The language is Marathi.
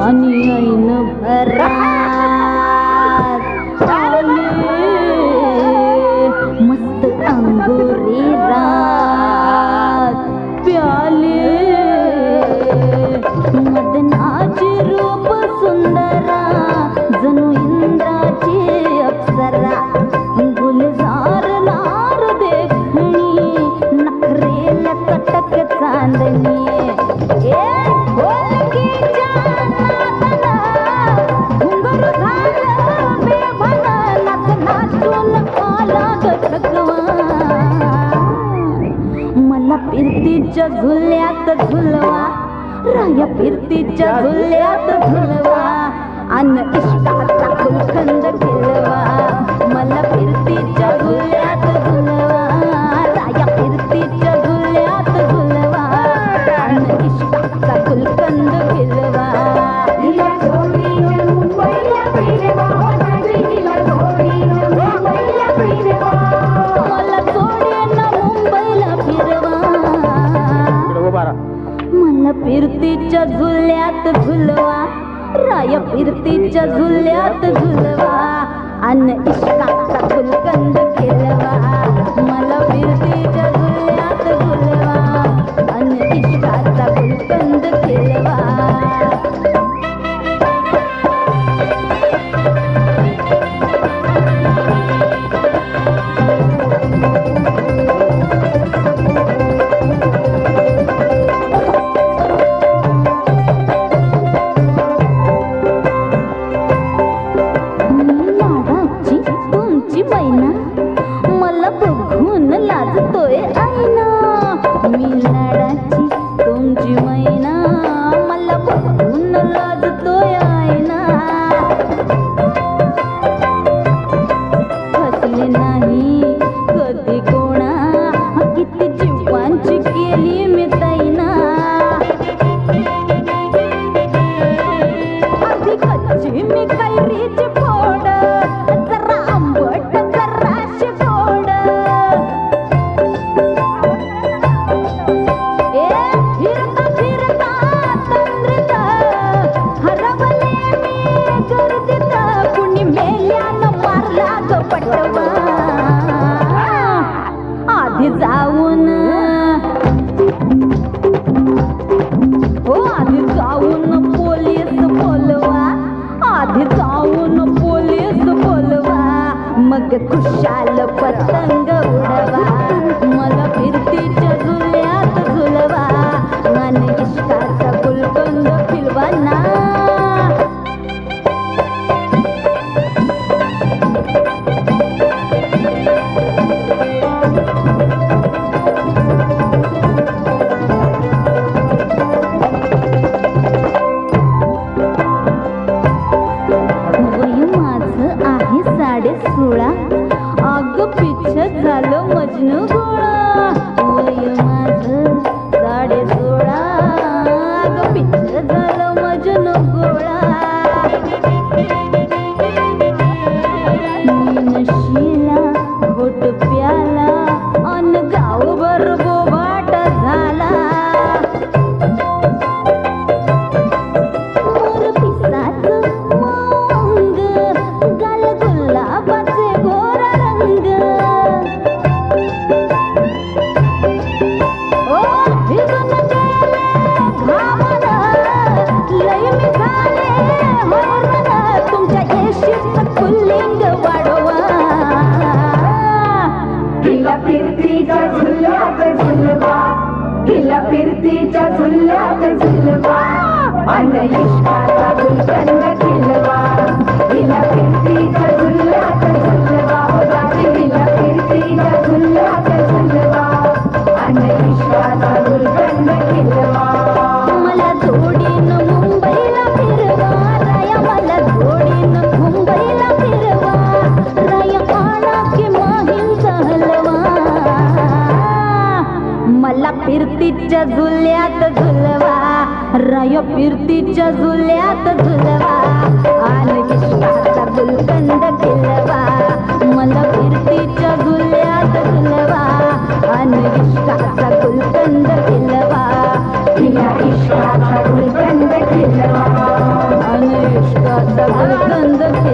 छानी ऐन भरात आले मस्त अंगुरी रात प्याले मदनाची रूप सुंदरा जणू इंद्राची अप्सरा गुलजार लार देखणी नखरेल कटक चांदणी मला फिरतीच्या झुल्यात झुलवा राया फिरतीच्या झुल्यात झुलवा अन इष्टाचा फुलखंड खिलवा मला फिरतीच्या झुल्यात झुलवा राया फिरतीच्या झुल्यात झुलवा अन इष्टाचा फुलखंड खिलवा मला फिरतीच्या झुल्यात झुलवा राया फिरतीच्या झुल्यात झुलवा अन इष्टाचा फुलकंद खिलवा मला फिरतीच्या झुल्यात झुलवा अन इष्टाचा फुलकंद खिलवा मला बघून लाजतोय आईना मी लाडाची तुमची मैना मला बघून लाजतोय आईना फसले नाही कधी कोणा किती जीवांची केली मी तैना आधी कच्ची मी कैरीची फोड जरा आंबट जराशी गोड फिरता फिरता तंद्रीत हरवले मी गर्दीत कुणी मेल्यानं मारला ग पटवा आधी जाऊन आधी जाऊन पोलीस बोलवा आधी जाऊन पोलीस बोलवा मग खुशाल पतंग उडवा मला फिरतीच्या झुल्यात झुलवा मन इष्टाचा गुलकंद फिरवा ना सोळा अग पिच्छ झालं मजनू गोळा वय माझं 16.5 अग पिच्छ झालं मजनू गोळा मी नशीला घोट प्याला अन गावभर बोबाट झाला मोर पिसाचं वांग गाल गुलाबाचे गोरा रंग भिजून गेले घामन लय मी झाले हैराण तुमच्या येशीचं कुल्लिंग वाढवा हिला फिरतीच्या झुल्यात झुलवा हिला फिरतीच्या झुल्यात झुलवा अन इष्टाचा गुलकंद खिलवा हिला फिरतीच्या झुल्यात झुलवा हिला फिरतीच्या झुल्यात झुलवा अन इष्टाचा गुलकंद खिलवा मला जोडीनं मुंबईला फिरवा राया मला जोडीनं मुंबईला फिरवा राया आणा की माहींचा हलवा मला फिरतीच्या झुल्यात झुलवा राया फिरतीच्या झुल्यात झुलवा इश्काचा गुलकंद खिलवा